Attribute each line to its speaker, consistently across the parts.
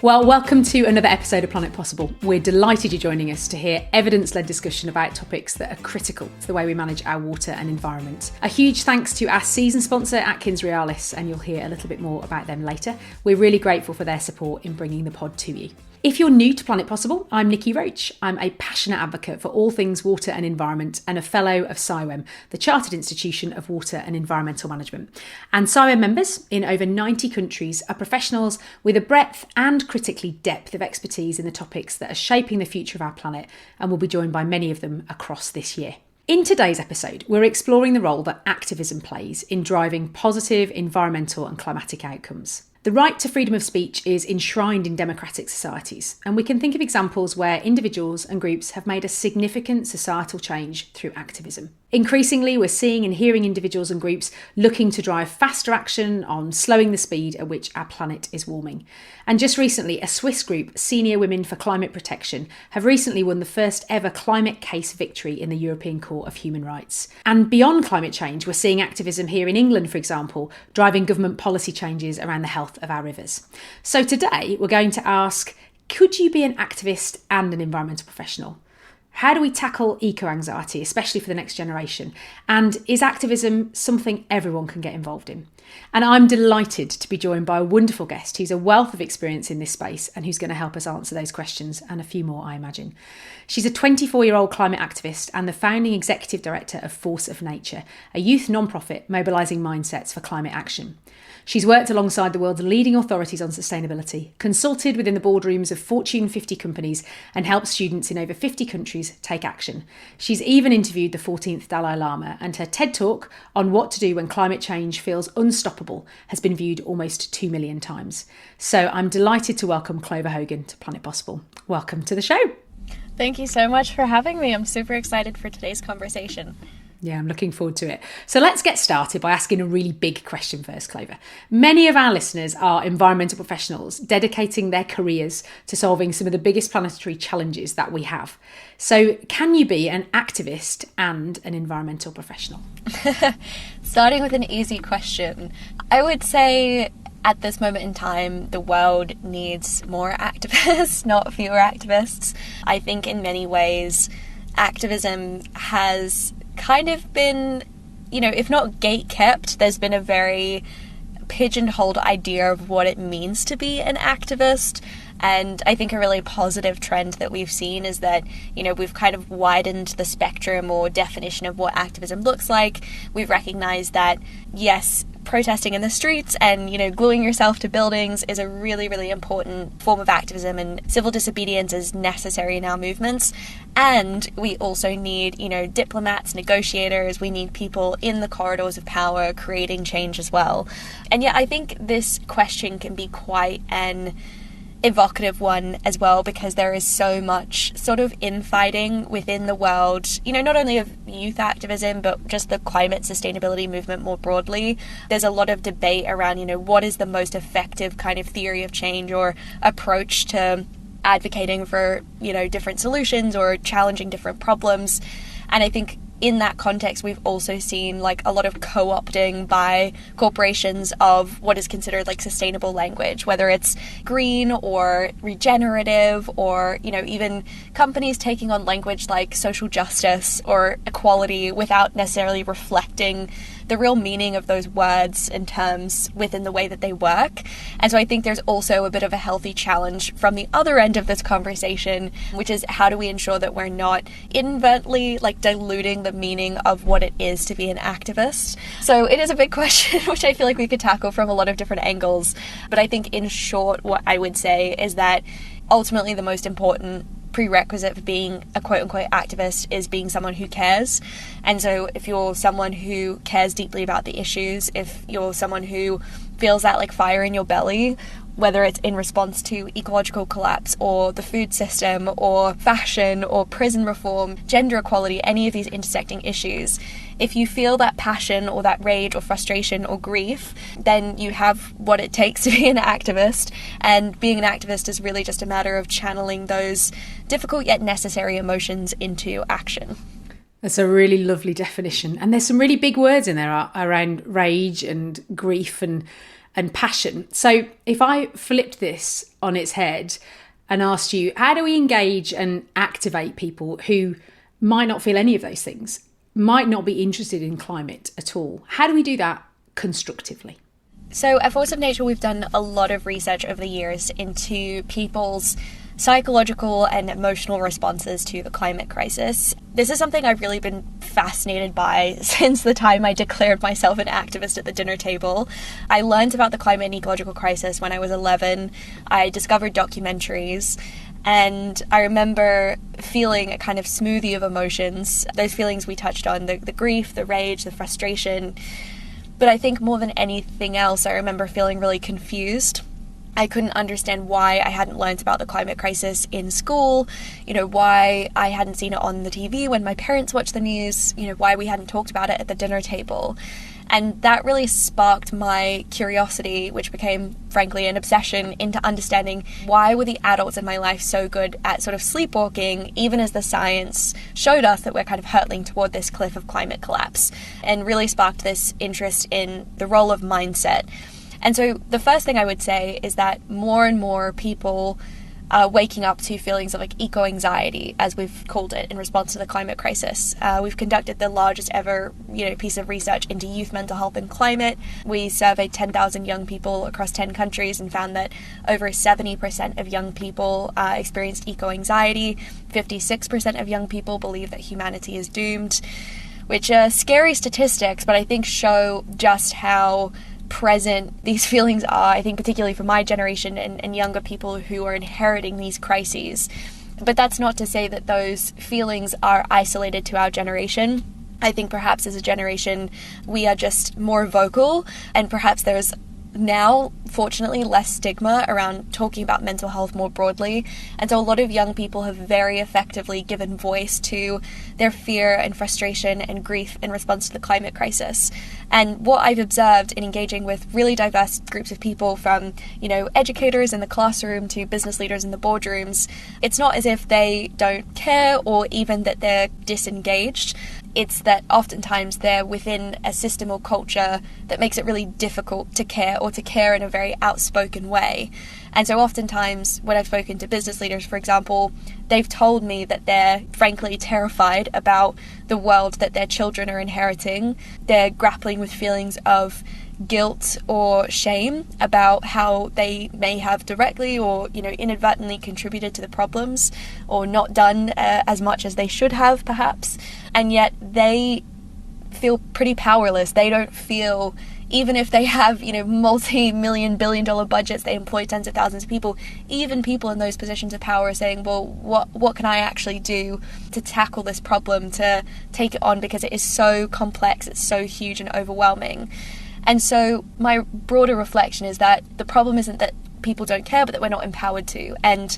Speaker 1: Well, welcome to another episode of Planet Possible. We're delighted you're joining us to hear evidence-led discussion about topics that are critical to the way we manage our water and environment. A huge thanks to our season sponsor, Atkins Realis, and you'll hear a little bit more about them later. We're really grateful for their support in bringing the pod to you. If you're new to Planet Possible, I'm Nikki Roach. I'm a passionate advocate for all things water and environment and a fellow of CIWEM, the Chartered Institution of Water and Environmental Management. And CIWEM members in over 90 countries are professionals with a breadth and critically depth of expertise in the topics that are shaping the future of our planet, and we'll be joined by many of them across this year. In today's episode, we're exploring the role that activism plays in driving positive environmental and climatic outcomes. The right to freedom of speech is enshrined in democratic societies, and we can think of examples where individuals and groups have made a significant societal change through activism. Increasingly, we're seeing and hearing individuals and groups looking to drive faster action on slowing the speed at which our planet is warming. And just recently, a Swiss group, Senior Women for Climate Protection, have recently won the first ever climate case victory in the European Court of Human Rights. And beyond climate change, we're seeing activism here in England, for example, driving government policy changes around the health of our rivers. So today, we're going to ask, could you be an activist and an environmental professional? How do we tackle eco-anxiety, especially for the next generation? And is activism something everyone can get involved in? And I'm delighted to be joined by a wonderful guest who's a wealth of experience in this space and who's going to help us answer those questions and a few more, I imagine. She's a 24-year-old climate activist and the founding executive director of Force of Nature, a youth non-profit mobilising mindsets for climate action. She's worked alongside the world's leading authorities on sustainability, consulted within the boardrooms of Fortune 50 companies, and helped students in over 50 countries take action. She's even interviewed the 14th Dalai Lama, and her TED Talk on what to do when climate change feels unstoppable has been viewed almost 2 million times. So I'm delighted to welcome Clover Hogan to Planet Possible. Welcome to the show.
Speaker 2: Thank you so much for having me. I'm super excited for today's conversation.
Speaker 1: Yeah, I'm looking forward to it. So let's get started by asking a really big question first, Clover. Many of our listeners are environmental professionals dedicating their careers to solving some of the biggest planetary challenges that we have. So can you be an activist and an environmental professional?
Speaker 2: Starting with an easy question, I would say at this moment in time, the world needs more activists, not fewer activists. I think in many ways, activism has kind of been, if not gate-kept, there's been a very pigeonholed idea of what it means to be an activist. And I think a really positive trend that we've seen is that, we've kind of widened the spectrum or definition of what activism looks like. We've recognized that, yes, protesting in the streets and, gluing yourself to buildings is a really, really important form of activism, and civil disobedience is necessary in our movements. And we also need, diplomats, negotiators, we need people in the corridors of power creating change as well. And yet I think this question can be quite an evocative one as well, because there is so much sort of infighting within the world, not only of youth activism, but just the climate sustainability movement more broadly. There's a lot of debate around, what is the most effective kind of theory of change or approach to advocating for, different solutions or challenging different problems. And I think in that context, we've also seen a lot of co-opting by corporations of what is considered sustainable language, whether it's green or regenerative, or, even companies taking on language like social justice or equality without necessarily reflecting the real meaning of those words and terms within the way that they work. And so I think there's also a bit of a healthy challenge from the other end of this conversation, which is how do we ensure that we're not inadvertently diluting the meaning of what it is to be an activist. So it is a big question, which I feel like we could tackle from a lot of different angles. But I think in short, what I would say is that ultimately the most important prerequisite for being a quote-unquote activist is being someone who cares. And so if you're someone who cares deeply about the issues, if you're someone who feels that fire in your belly, whether it's in response to ecological collapse or the food system or fashion or prison reform, gender equality, any of these intersecting issues, if you feel that passion or that rage or frustration or grief, then you have what it takes to be an activist. And being an activist is really just a matter of channeling those difficult yet necessary emotions into action.
Speaker 1: That's a really lovely definition. And there's some really big words in there around rage and grief and and passion. So if I flipped this on its head and asked you, how do we engage and activate people who might not feel any of those things, might not be interested in climate at all? How do we do that constructively?
Speaker 2: So at Force of Nature, we've done a lot of research over the years into people's psychological and emotional responses to the climate crisis. This is something I've really been fascinated by since the time I declared myself an activist at the dinner table. I learned about the climate and ecological crisis when I was 11. I discovered documentaries, and I remember feeling a kind of smoothie of emotions. Those feelings we touched on, the grief, the rage, the frustration. But I think more than anything else, I remember feeling really confused. I couldn't understand why I hadn't learned about the climate crisis in school, why I hadn't seen it on the TV when my parents watched the news, why we hadn't talked about it at the dinner table. And that really sparked my curiosity, which became, frankly, an obsession into understanding why were the adults in my life so good at sort of sleepwalking, even as the science showed us that we're kind of hurtling toward this cliff of climate collapse, and really sparked this interest in the role of mindset. And so the first thing I would say is that more and more people are waking up to feelings of like eco-anxiety, as we've called it, in response to the climate crisis. We've conducted the largest ever piece of research into youth mental health and climate. We surveyed 10,000 young people across 10 countries and found that over 70% of young people experienced eco-anxiety. 56% of young people believe that humanity is doomed, which are scary statistics, but I think show just how present these feelings are, I think particularly for my generation and younger people who are inheriting these crises. But that's not to say that those feelings are isolated to our generation. I think perhaps as a generation we are just more vocal, and perhaps there's now, fortunately, less stigma around talking about mental health more broadly. And so a lot of young people have very effectively given voice to their fear and frustration and grief in response to the climate crisis. And what I've observed in engaging with really diverse groups of people, from, educators in the classroom to business leaders in the boardrooms, it's not as if they don't care or even that they're disengaged. It's that oftentimes they're within a system or culture that makes it really difficult to care, or to care in a very outspoken way. And so oftentimes when I've spoken to business leaders, for example, they've told me that they're frankly terrified about the world that their children are inheriting. They're grappling with feelings of guilt or shame about how they may have directly or inadvertently contributed to the problems, or not done as much as they should have perhaps, and yet they feel pretty powerless. They don't feel, even if they have multi-million billion-dollar budgets, they employ tens of thousands of people, even people in those positions of power are saying, well, what can I actually do to tackle this problem, to take it on, because it is so complex, it's so huge and overwhelming. And so my broader reflection is that the problem isn't that people don't care, but that we're not empowered to. And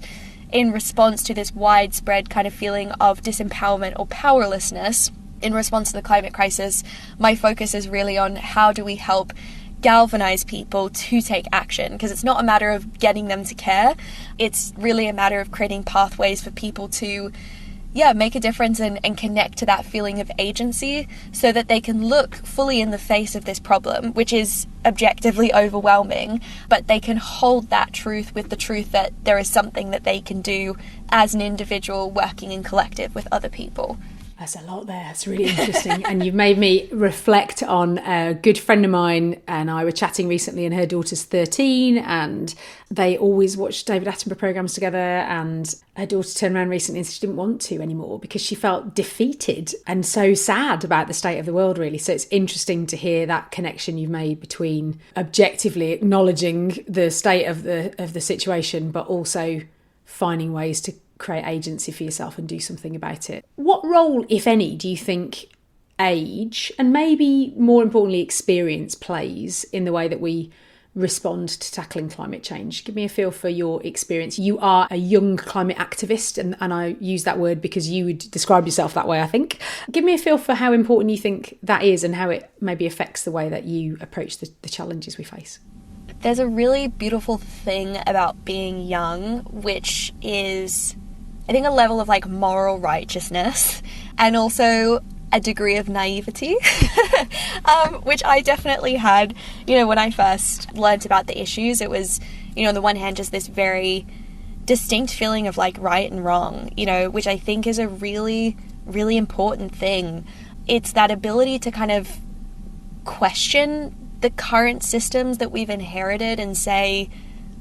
Speaker 2: in response to this widespread kind of feeling of disempowerment or powerlessness in response to the climate crisis, my focus is really on how do we help galvanize people to take action, because it's not a matter of getting them to care. It's really a matter of creating pathways for people to make a difference and connect to that feeling of agency, so that they can look fully in the face of this problem, which is objectively overwhelming, but they can hold that truth with the truth that there is something that they can do as an individual working in collective with other people.
Speaker 1: There's a lot there. It's really interesting. And you've made me reflect on a good friend of mine and I were chatting recently, and her daughter's 13 and they always watch David Attenborough programmes together, and her daughter turned around recently and she didn't want to anymore because she felt defeated and so sad about the state of the world, really. So it's interesting to hear that connection you've made between objectively acknowledging the state of the situation, but also finding ways to create agency for yourself and do something about it. What role, if any, do you think age, and maybe more importantly experience, plays in the way that we respond to tackling climate change? Give me a feel for your experience. You are a young climate activist, and I use that word because you would describe yourself that way, I think. Give me a feel for how important you think that is and how it maybe affects the way that you approach the challenges we face.
Speaker 2: There's a really beautiful thing about being young, which is, I think, a level of moral righteousness, and also a degree of naivety, which I definitely had, when I first learnt about the issues. It was, on the one hand, just this very distinct feeling of like right and wrong, which I think is a really, really important thing. It's that ability to kind of question the current systems that we've inherited and say,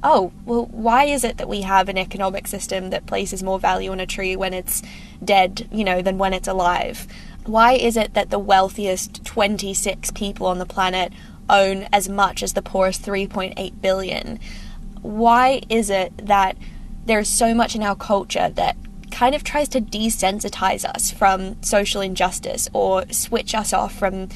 Speaker 2: oh, well, why is it that we have an economic system that places more value on a tree when it's dead, than when it's alive? Why is it that the wealthiest 26 people on the planet own as much as the poorest 3.8 billion? Why is it that there's so much in our culture that kind of tries to desensitize us from social injustice or switch us off from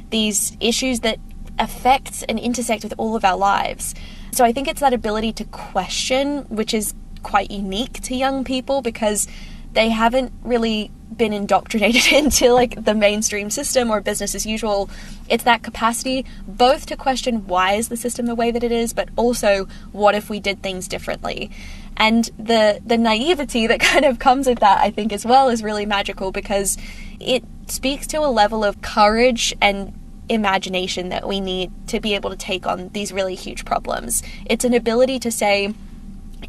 Speaker 2: these issues that affect and intersect with all of our lives? So I think it's that ability to question, which is quite unique to young people because they haven't really been indoctrinated into like the mainstream system or business as usual. It's that capacity both to question why is the system the way that it is, but also what if we did things differently? And the naivety that kind of comes with that, I think, as well, is really magical because it speaks to a level of courage and imagination that we need to be able to take on these really huge problems. It's an ability to say,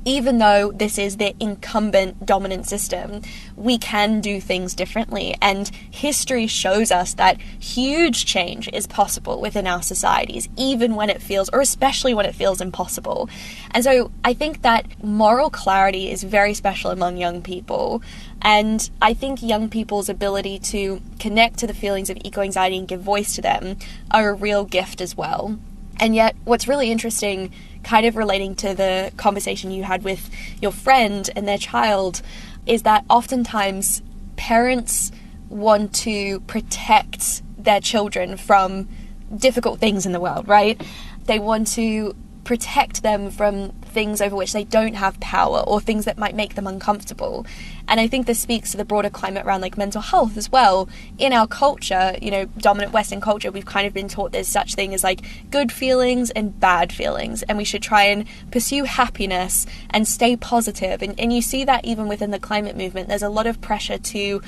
Speaker 2: even though this is the incumbent dominant system, we can do things differently. And history shows us that huge change is possible within our societies, even when it feels, or especially when it feels impossible. And so I think that moral clarity is very special among young people. And I think young people's ability to connect to the feelings of eco-anxiety and give voice to them are a real gift as well. And yet, what's really interesting, kind of relating to the conversation you had with your friend and their child, is that oftentimes parents want to protect their children from difficult things in the world, right? They want to protect them from things over which they don't have power or things that might make them uncomfortable. And I think this speaks to the broader climate around like mental health as well. In our culture, dominant Western culture, we've kind of been taught there's such thing as like good feelings and bad feelings, and we should try and pursue happiness and stay positive. And you see that even within the climate movement, there's a lot of pressure to,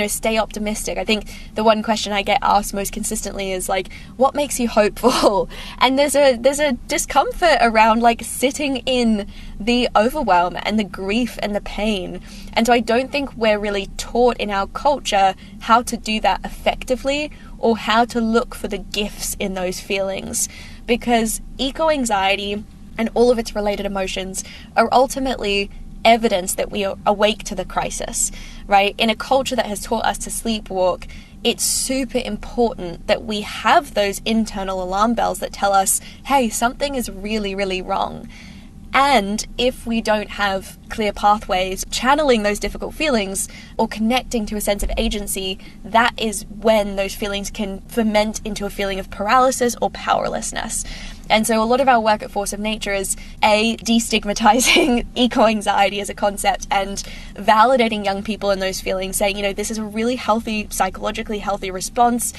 Speaker 2: stay optimistic. I think the one question I get asked most consistently is like, what makes you hopeful? And there's a discomfort around like sitting in the overwhelm and the grief and the pain. And so I don't think we're really taught in our culture how to do that effectively or how to look for the gifts in those feelings, because eco-anxiety and all of its related emotions are ultimately evidence that we are awake to the crisis, right? In a culture that has taught us to sleepwalk, it's super important that we have those internal alarm bells that tell us, hey, something is really, really wrong. And if we don't have clear pathways channeling those difficult feelings or connecting to a sense of agency, that is when those feelings can ferment into a feeling of paralysis or powerlessness. And so a lot of our work at Force of Nature is destigmatizing eco-anxiety as a concept and validating young people in those feelings, saying, this is a really healthy, psychologically healthy response.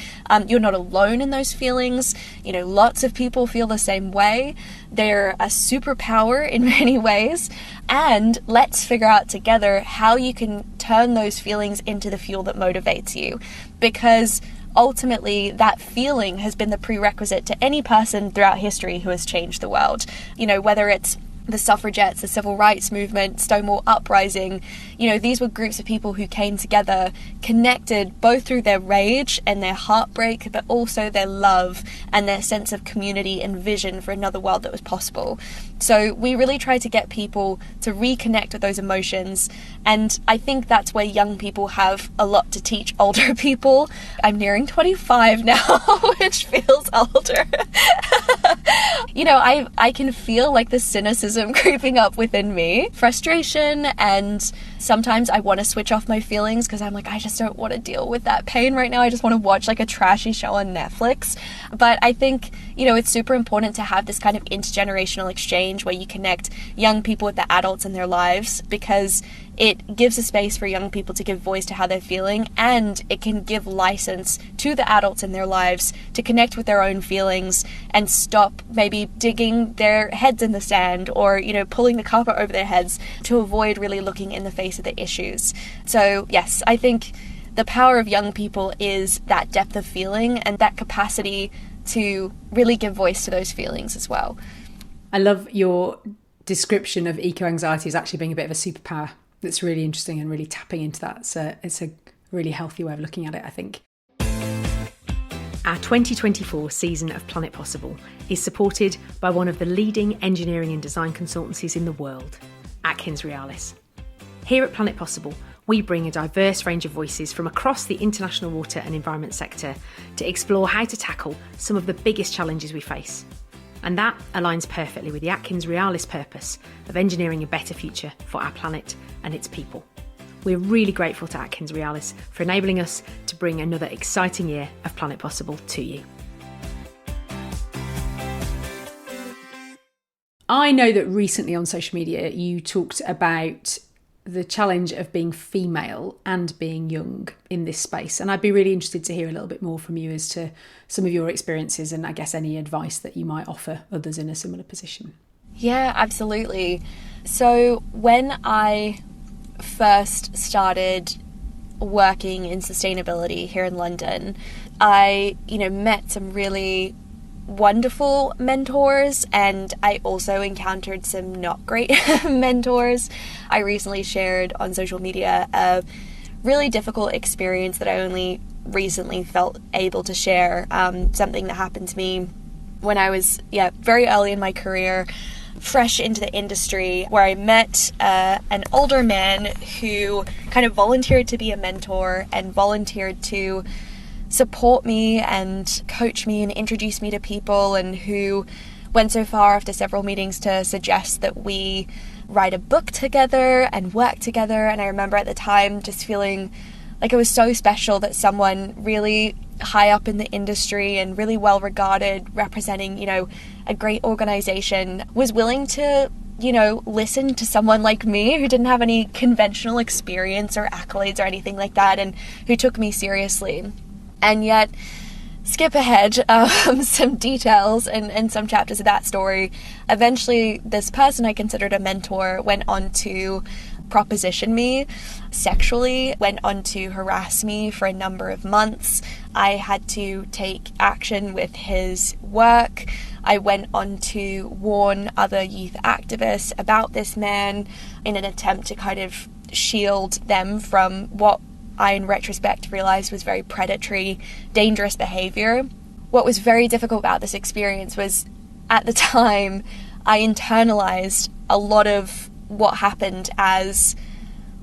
Speaker 2: You're not alone in those feelings. Lots of people feel the same way. They're a superpower in many ways. And let's figure out together how you can turn those feelings into the fuel that motivates you. Because ultimately, that feeling has been the prerequisite to any person throughout history who has changed the world. Whether it's the suffragettes, the civil rights movement, Stonewall Uprising, these were groups of people who came together, connected both through their rage and their heartbreak, but also their love and their sense of community and vision for another world that was possible. So we really try to get people to reconnect with those emotions, and I think that's where young people have a lot to teach older people. I'm nearing 25 now, which feels older. I can feel like the cynicism creeping up within me, frustration, and sometimes I want to switch off my feelings because I'm like, I just don't want to deal with that pain right now. I just want to watch like a trashy show on Netflix. But I think, it's super important to have this kind of intergenerational exchange where you connect young people with the adults in their lives, because it gives a space for young people to give voice to how they're feeling, and it can give license to the adults in their lives to connect with their own feelings and stop maybe digging their heads in the sand or, pulling the carpet over their heads to avoid really looking in the face of the issues. So yes, I think the power of young people is that depth of feeling and that capacity to really give voice to those feelings as well.
Speaker 1: I love your description of eco-anxiety as actually being a bit of a superpower. That's really interesting and really tapping into that. So it's a really healthy way of looking at it, I think. Our 2024 season of Planet Possible is supported by one of the leading engineering and design consultancies in the world, AtkinsRéalis. Here at Planet Possible, we bring a diverse range of voices from across the international water and environment sector to explore how to tackle some of the biggest challenges we face. And that aligns perfectly with the AtkinsRéalis purpose of engineering a better future for our planet and its people. We're really grateful to AtkinsRéalis for enabling us to bring another exciting year of Planet Possible to you. I know that recently on social media you talked about the challenge of being female and being young in this space, and I'd be really interested to hear a little bit more from you as to some of your experiences and I guess any advice that you might offer others in a similar position.
Speaker 2: Yeah, absolutely. So when I first started working in sustainability here in London, I, met some really wonderful mentors, and I also encountered some not great mentors. I recently shared on social media a really difficult experience that I only recently felt able to share, something that happened to me when I was very early in my career, fresh into the industry, where I met an older man who kind of volunteered to be a mentor and volunteered to support me and coach me and introduce me to people, and who went so far after several meetings to suggest that we write a book together and work together. And I remember at the time just feeling like it was so special that someone really high up in the industry and really well regarded, representing, a great organization, was willing to, listen to someone like me who didn't have any conventional experience or accolades or anything like that, and who took me seriously. And yet, skip ahead some details and some chapters of that story. Eventually, this person I considered a mentor went on to proposition me sexually, went on to harass me for a number of months. I had to take action with his work. I went on to warn other youth activists about this man in an attempt to kind of shield them from what I, in retrospect, realized was very predatory, dangerous behavior. What was very difficult about this experience was, at the time, I internalized a lot of what happened as,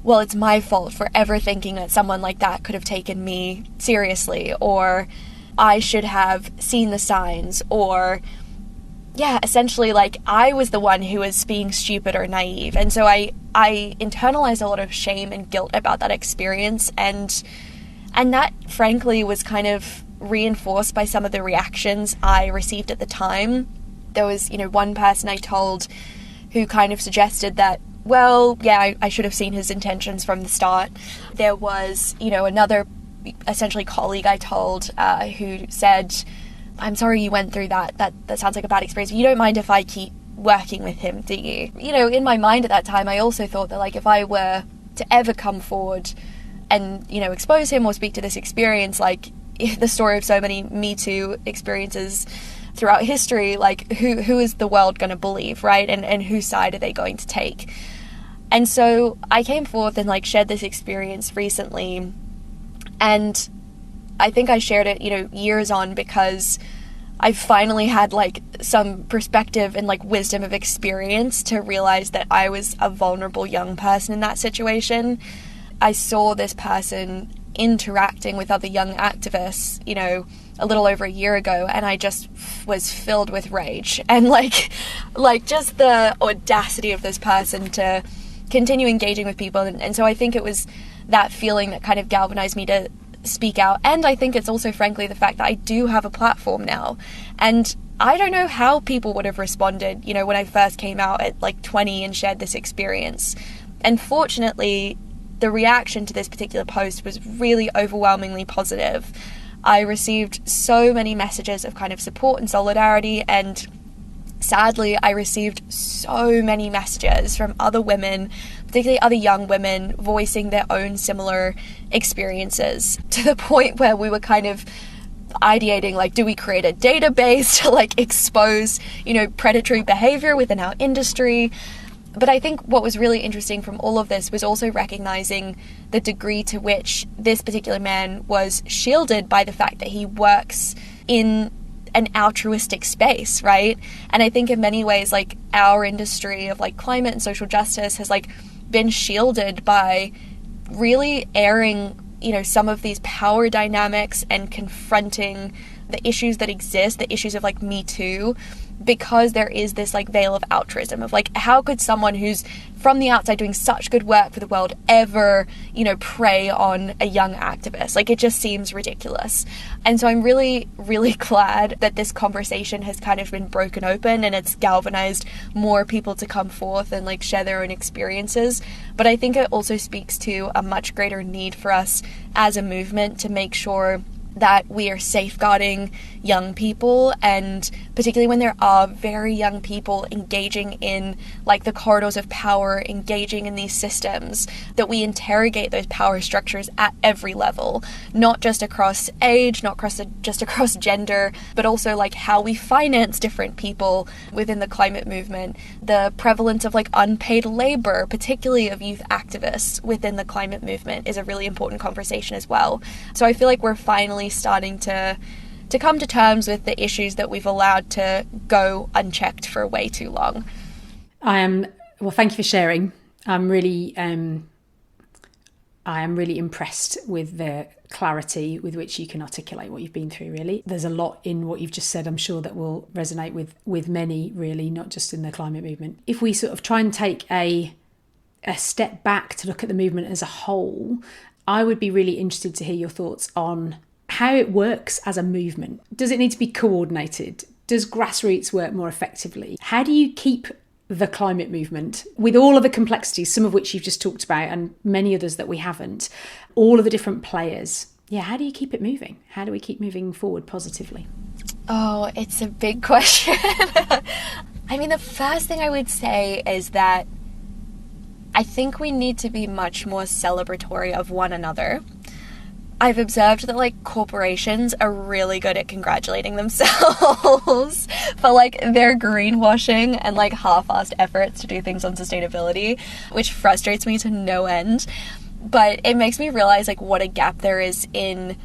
Speaker 2: well, it's my fault for ever thinking that someone like that could have taken me seriously, or I should have seen the signs, or essentially like I was the one who was being stupid or naive. And so I internalized a lot of shame and guilt about that experience, and that frankly was kind of reinforced by some of the reactions I received at the time. There was, one person I told who kind of suggested that, I should have seen his intentions from the start. There was, another essentially colleague I told who said, I'm sorry you went through that. That sounds like a bad experience. You don't mind if I keep working with him, do you? In my mind at that time, I also thought that, like, if I were to ever come forward and, expose him or speak to this experience, like the story of so many Me Too experiences throughout history, like who is the world going to believe, right? And whose side are they going to take? And so I came forth and shared this experience recently, and I think I shared it, years on, because I finally had some perspective and wisdom of experience to realize that I was a vulnerable young person in that situation. I saw this person interacting with other young activists, a little over a year ago, and I just was filled with rage and just the audacity of this person to continue engaging with people. And so I think it was that feeling that kind of galvanized me to speak out. And I think it's also, frankly, the fact that I do have a platform now. And I don't know how people would have responded, when I first came out at 20 and shared this experience. And fortunately, the reaction to this particular post was really overwhelmingly positive. I received so many messages of kind of support and solidarity, and sadly, I received so many messages from other women, particularly other young women, voicing their own similar experiences, to the point where we were kind of ideating, like, do we create a database to like expose, predatory behavior within our industry? But I think what was really interesting from all of this was also recognizing the degree to which this particular man was shielded by the fact that he works in an altruistic space, right? And I think in many ways, like, our industry of like climate and social justice has like been shielded by really airing, some of these power dynamics and confronting the issues that exist, the issues of like Me Too, because there is this like veil of altruism of like, how could someone who's from the outside doing such good work for the world ever, prey on a young activist? Like, it just seems ridiculous. And so I'm really, really glad that this conversation has kind of been broken open and it's galvanized more people to come forth and like share their own experiences. But I think it also speaks to a much greater need for us as a movement to make sure that we are safeguarding young people, and particularly when there are very young people engaging in like the corridors of power, engaging in these systems, that we interrogate those power structures at every level, not just across age, just across gender, but also like how we finance different people within the climate movement, the prevalence of like unpaid labor, particularly of youth activists within the climate movement, is a really important conversation as well. So I feel like we're finally starting to come to terms with the issues that we've allowed to go unchecked for way too long.
Speaker 1: Well, thank you for sharing. I am really impressed with the clarity with which you can articulate what you've been through, really. There's a lot in what you've just said, I'm sure, that will resonate with many, really, not just in the climate movement. If we sort of try and take a step back to look at the movement as a whole, I would be really interested to hear your thoughts on how it works as a movement. Does it need to be coordinated? Does grassroots work more effectively? How do you keep the climate movement, with all of the complexities, some of which you've just talked about and many others that we haven't, all of the different players? Yeah, how do you keep it moving? How do we keep moving forward positively?
Speaker 2: Oh, it's a big question. I mean, the first thing I would say is that I think we need to be much more celebratory of one another. I've observed that like corporations are really good at congratulating themselves for like their greenwashing and like half-assed efforts to do things on sustainability, which frustrates me to no end. But it makes me realize like what a gap there is in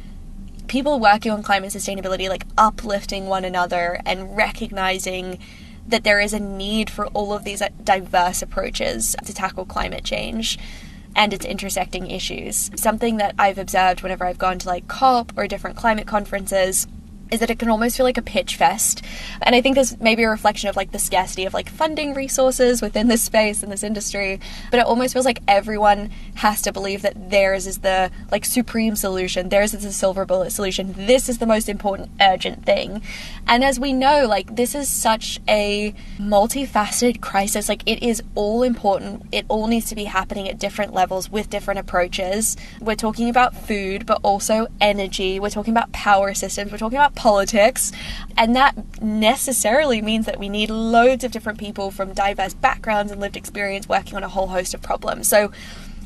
Speaker 2: people working on climate sustainability, like uplifting one another and recognizing that there is a need for all of these diverse approaches to tackle climate change and its intersecting issues. Something that I've observed whenever I've gone to like COP or different climate conferences is that it can almost feel like a pitch fest. And I think there's maybe a reflection of like the scarcity of like funding resources within this space and this industry, but it almost feels like everyone has to believe that theirs is the like supreme solution, theirs is the silver bullet solution, this is the most important urgent thing. And as we know, like this is such a multifaceted crisis, like it is all important, it all needs to be happening at different levels with different approaches. We're talking about food, but also energy, we're talking about power systems, we're talking about politics, and that necessarily means that we need loads of different people from diverse backgrounds and lived experience working on a whole host of problems. So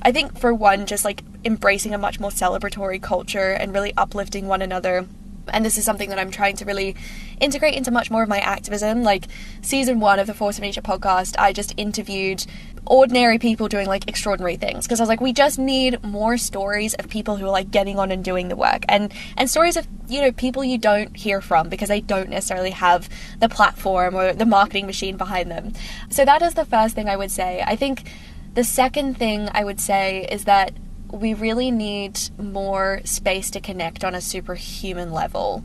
Speaker 2: I think for one, just like embracing a much more celebratory culture and really uplifting one another. And this is something that I'm trying to really integrate into much more of my activism. Like season 1 of the Force of Nature podcast, I just interviewed ordinary people doing like extraordinary things, because I was like, we just need more stories of people who are like getting on and doing the work, and stories of, you know, people you don't hear from because they don't necessarily have the platform or the marketing machine behind them. So that is the first thing I would say. I think the second thing I would say is that we really need more space to connect on a superhuman level.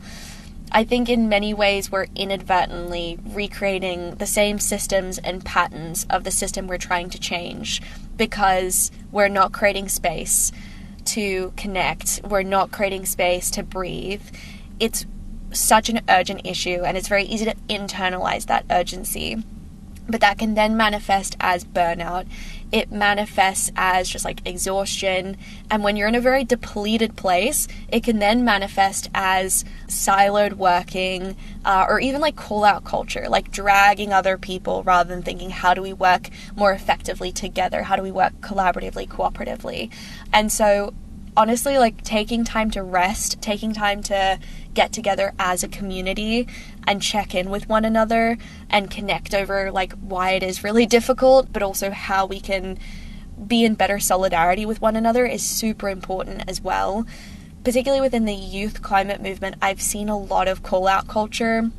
Speaker 2: I think in many ways we're inadvertently recreating the same systems and patterns of the system we're trying to change, because we're not creating space to connect, we're not creating space to breathe. It's such an urgent issue, and it's very easy to internalize that urgency. But that can then manifest as burnout. it manifests as just like exhaustion. And when you're in a very depleted place, it can then manifest as siloed working, or even like call out culture, like dragging other people rather than thinking, how do we work more effectively together? How do we work collaboratively, cooperatively? And so honestly, like taking time to rest, taking time to get together as a community and check in with one another and connect over like why it is really difficult, but also how we can be in better solidarity with one another is super important as well. Particularly within the youth climate movement, I've seen a lot of call out culture.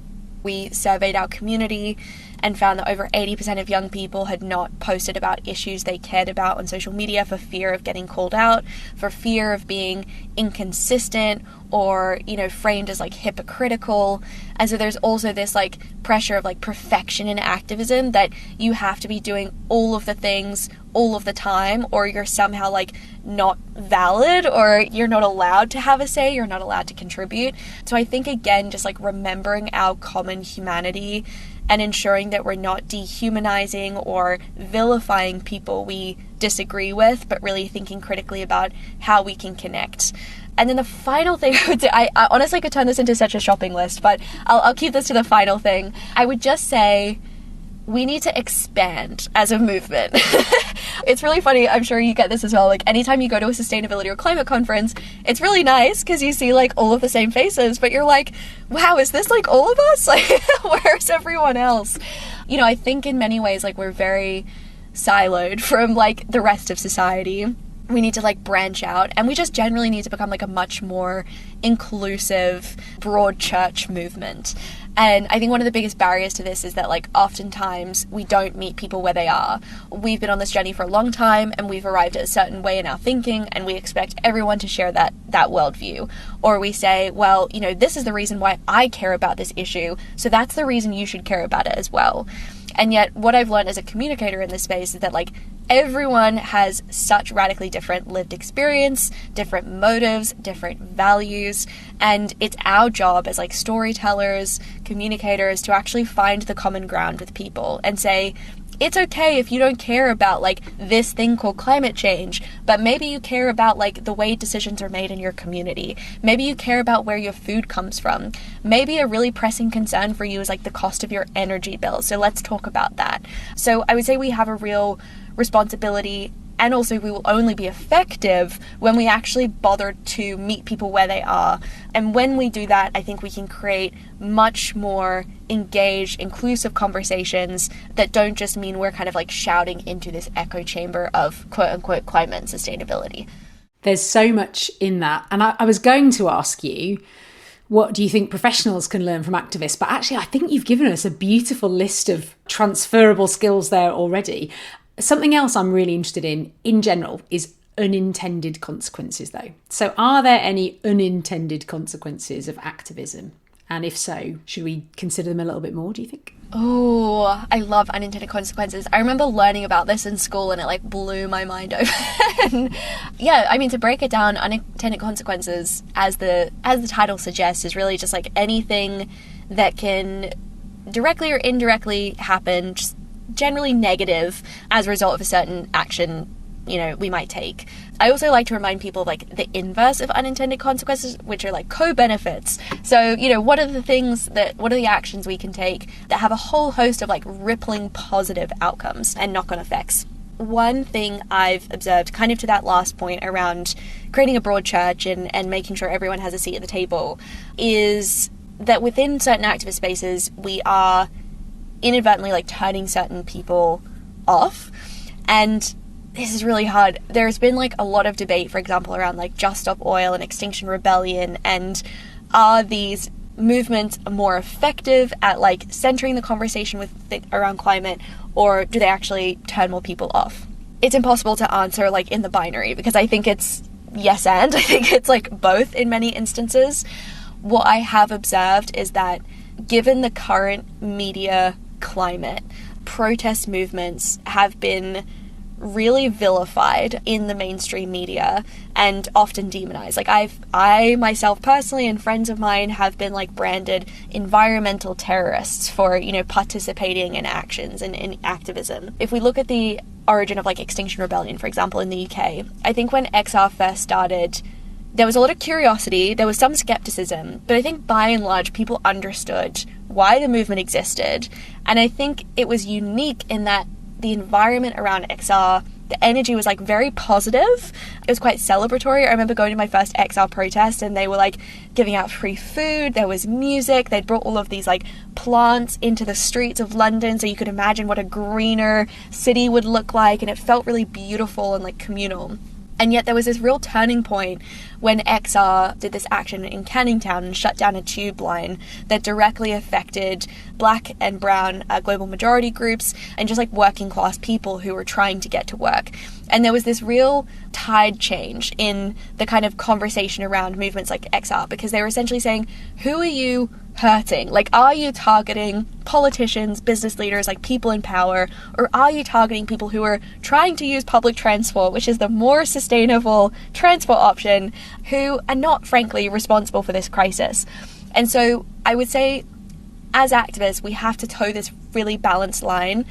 Speaker 2: We surveyed our community and found that over 80% of young people had not posted about issues they cared about on social media for fear of getting called out, for fear of being inconsistent or, framed as like hypocritical. And so there's also this like pressure of like perfection in activism, that you have to be doing all of the things all of the time, or you're somehow like not valid, or you're not allowed to have a say, you're not allowed to contribute. So I think, again, just like remembering our common humanity and ensuring that we're not dehumanizing or vilifying people we disagree with, but really thinking critically about how we can connect. And then the final thing I would say, I honestly could turn this into such a shopping list, but I'll keep this to the final thing. I would just say we need to expand as a movement. It's really funny, I'm sure you get this as well, like anytime you go to a sustainability or climate conference, it's really nice because you see like all of the same faces, but you're like, wow, is this like all of us? Like, where's everyone else? I think in many ways, like we're very siloed from like the rest of society. We need to like branch out, and we just generally need to become like a much more inclusive, broad church movement. And I think one of the biggest barriers to this is that like oftentimes we don't meet people where they are. We've been on this journey for a long time and we've arrived at a certain way in our thinking, and we expect everyone to share that worldview. Or we say, well, this is the reason why I care about this issue, so that's the reason you should care about it as well. And yet what I've learned as a communicator in this space is that like everyone has such radically different lived experience, different motives, different values, and it's our job as like storytellers, communicators, to actually find the common ground with people and say, it's okay if you don't care about like this thing called climate change, but maybe you care about like the way decisions are made in your community. Maybe you care about where your food comes from. Maybe a really pressing concern for you is like the cost of your energy bill. So let's talk about that. So I would say we have a real responsibility, and also we will only be effective when we actually bother to meet people where they are. And when we do that, I think we can create much more engaged, inclusive conversations that don't just mean we're kind of like shouting into this echo chamber of quote unquote climate and sustainability.
Speaker 1: There's so much in that. And I was going to ask you, what do you think professionals can learn from activists? But actually, I think you've given us a beautiful list of transferable skills there already. Something else I'm really interested in general, is unintended consequences, though. So are there any unintended consequences of activism? And if so, should we consider them a little bit more, do you think?
Speaker 2: Oh, I love unintended consequences. I remember learning about this in school and it like blew my mind open. Yeah, I mean, to break it down, unintended consequences, as the title suggests, is really just like anything that can directly or indirectly happen, just generally negative, as a result of a certain action we might take. I also like to remind people of like the inverse of unintended consequences, which are like co-benefits. So, what are the actions we can take that have a whole host of like rippling positive outcomes and knock-on effects? One thing I've observed, kind of to that last point around creating a broad church and making sure everyone has a seat at the table, is that within certain activist spaces, we are inadvertently like turning certain people off. And this is really hard. There's been like a lot of debate, for example, around like Just Stop Oil and Extinction Rebellion, and are these movements more effective at like centering the conversation around climate, or do they actually turn more people off? It's impossible to answer like in the binary, because I think it's yes and. I think it's like both in many instances. What I have observed is that given the current media climate, protest movements have been really vilified in the mainstream media and often demonized. Like I myself personally and friends of mine have been like branded environmental terrorists for, participating in actions and in activism. If we look at the origin of like Extinction Rebellion, for example, in the UK. I think when XR first started, there was a lot of curiosity, there was some skepticism, but I think by and large people understood why the movement existed. And I think it was unique in that the environment around XR, the energy was like very positive. It was quite celebratory. I remember going to my first XR protest and they were like giving out free food, there was music, they'd brought all of these like plants into the streets of London so you could imagine what a greener city would look like, and it felt really beautiful and like communal. And yet there was this real turning point when XR did this action in Canning Town and shut down a tube line that directly affected black and brown global majority groups and just like working class people who were trying to get to work. And there was this real tide change in the kind of conversation around movements like XR, because they were essentially saying, who are you hurting? Like, are you targeting politicians, business leaders, like people in power, or are you targeting people who are trying to use public transport, which is the more sustainable transport option, who are not, frankly, responsible for this crisis? And so I would say, as activists, we have to toe this really balanced line,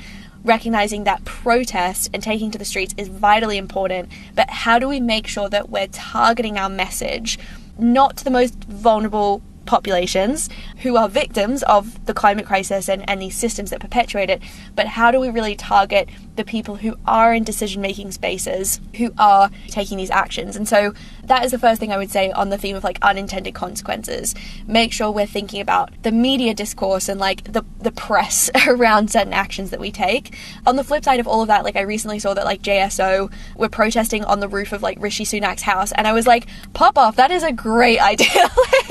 Speaker 2: recognizing that protest and taking to the streets is vitally important, but how do we make sure that we're targeting our message not to the most vulnerable populations who are victims of the climate crisis and these systems that perpetuate it, but how do we really target the people who are in decision-making spaces, who are taking these actions? And so that is the first thing I would say on the theme of like unintended consequences. Make sure we're thinking about the media discourse and like the press around certain actions that we take. On the flip side of all of that, like I recently saw that like JSO were protesting on the roof of like Rishi Sunak's house, and I was like, pop off, that is a great idea.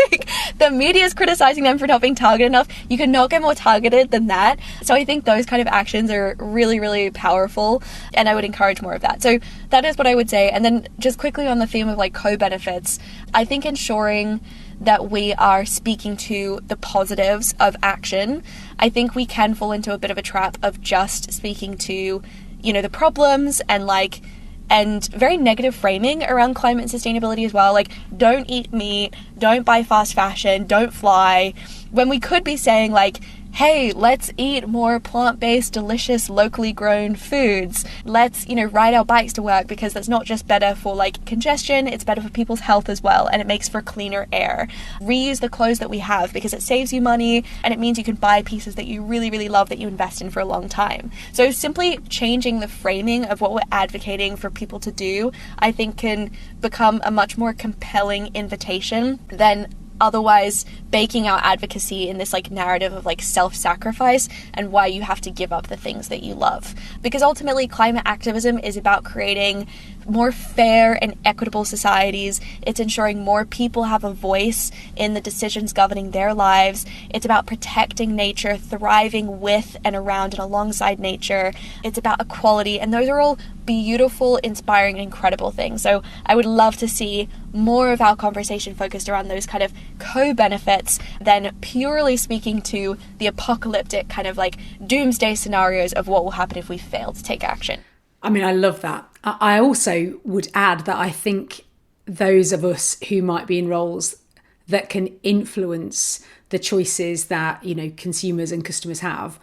Speaker 2: Like, the media is criticizing them for not being targeted enough. You cannot get more targeted than that. So I think those kind of actions are really, really powerful, and I would encourage more of that. So that is what I would say. And then just quickly on the theme of like co-benefits, I think ensuring that we are speaking to the positives of action. I think we can fall into a bit of a trap of just speaking to, you know, the problems and very negative framing around climate and sustainability as well. Like, don't eat meat, don't buy fast fashion, don't fly, when we could be saying like, hey, let's eat more plant-based, delicious, locally grown foods. Let's, you know, ride our bikes to work, because that's not just better for like congestion, it's better for people's health as well, and it makes for cleaner air. Reuse the clothes that we have, because it saves you money and it means you can buy pieces that you really, really love that you invest in for a long time. So simply changing the framing of what we're advocating for people to do, I think can become a much more compelling invitation than otherwise baking our advocacy in this like narrative of like self-sacrifice and why you have to give up the things that you love. Because ultimately climate activism is about creating more fair and equitable societies. It's ensuring more people have a voice in the decisions governing their lives. It's about protecting nature, thriving with and around and alongside nature. It's about equality, and those are all beautiful, inspiring, and incredible things. So I would love to see more of our conversation focused around those kind of co-benefits than purely speaking to the apocalyptic kind of like doomsday scenarios of what will happen if we fail to take action.
Speaker 1: I mean, I love that. I also would add that I think those of us who might be in roles that can influence the choices that, you know, consumers and customers have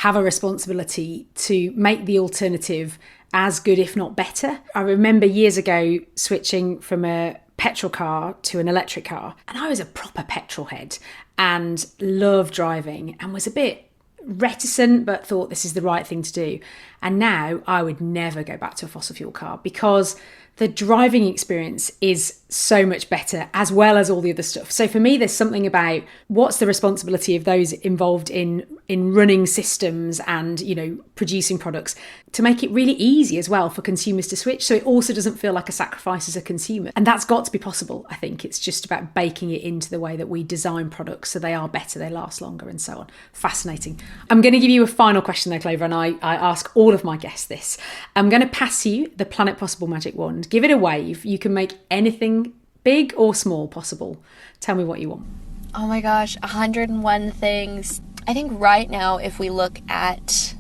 Speaker 1: a responsibility to make the alternative as good, if not better. I remember years ago switching from a petrol car to an electric car, and I was a proper petrol head and loved driving and was a bit reticent but thought this is the right thing to do. And now I would never go back to a fossil fuel car, because the driving experience is so much better, as well as all the other stuff. So for me, there's something about what's the responsibility of those involved in running systems and, you know, producing products, to make it really easy as well for consumers to switch, so it also doesn't feel like a sacrifice as a consumer. And that's got to be possible. I think it's just about baking it into the way that we design products so they are better, they last longer, and so on. Fascinating. I'm going to give you a final question though, Clover, and I ask all of my guests this. I'm going to pass you the Planet Possible magic wand. Give it a wave. You can make anything big or small possible. Tell me what you want.
Speaker 2: Oh my gosh, 101 things. I think right now, if we look at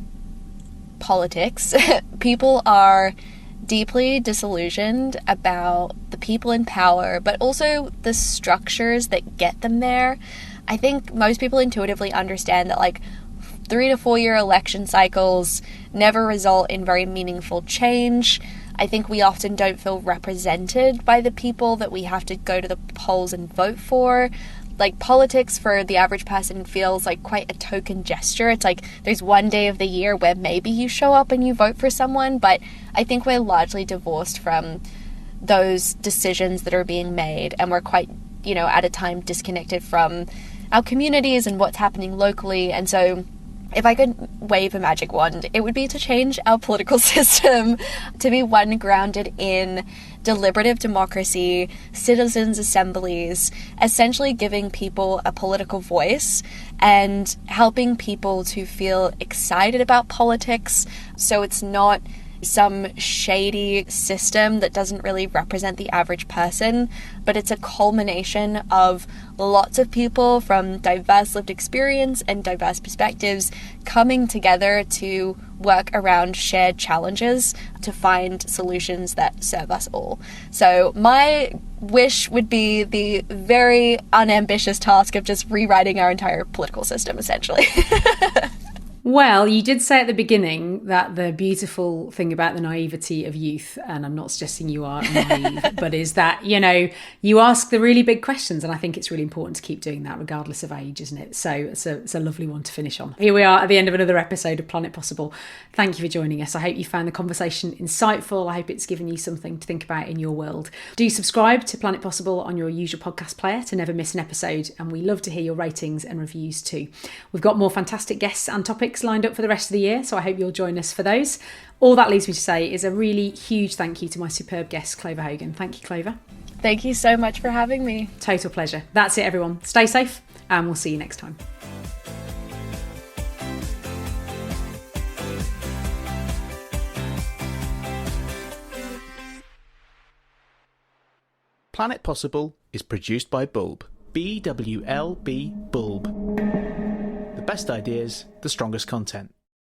Speaker 2: politics, people are deeply disillusioned about the people in power, but also the structures that get them there. I think most people intuitively understand that, like, 3 to 4 year election cycles never result in very meaningful change. I think we often don't feel represented by the people that we have to go to the polls and vote for. Like, politics for the average person feels like quite a token gesture. It's like there's one day of the year where maybe you show up and you vote for someone, but I think we're largely divorced from those decisions that are being made, and we're quite, at a time disconnected from our communities and what's happening locally. And so if I could wave a magic wand, it would be to change our political system to be one grounded in deliberative democracy, citizens' assemblies, essentially giving people a political voice and helping people to feel excited about politics, so it's not some shady system that doesn't really represent the average person, but it's a culmination of lots of people from diverse lived experience and diverse perspectives coming together to work around shared challenges to find solutions that serve us all. So my wish would be the very unambitious task of just rewriting our entire political system, essentially.
Speaker 1: Well, you did say at the beginning that the beautiful thing about the naivety of youth, and I'm not suggesting you are naive, but is that, you ask the really big questions. And I think it's really important to keep doing that regardless of age, isn't it? So it's a lovely one to finish on. Here we are at the end of another episode of Planet Possible. Thank you for joining us. I hope you found the conversation insightful. I hope it's given you something to think about in your world. Do subscribe to Planet Possible on your usual podcast player to never miss an episode. And we love to hear your ratings and reviews too. We've got more fantastic guests and topics lined up for the rest of the year, so I hope you'll join us for those. All that leaves me to say is a really huge thank you to my superb guest, Clover Hogan. Thank you, Clover.
Speaker 2: Thank you so much for having me.
Speaker 1: Total pleasure. That's it, everyone. Stay safe, and we'll see you next time.
Speaker 3: Planet Possible is produced by Bulb. BWLB Bulb. The best ideas, the strongest content.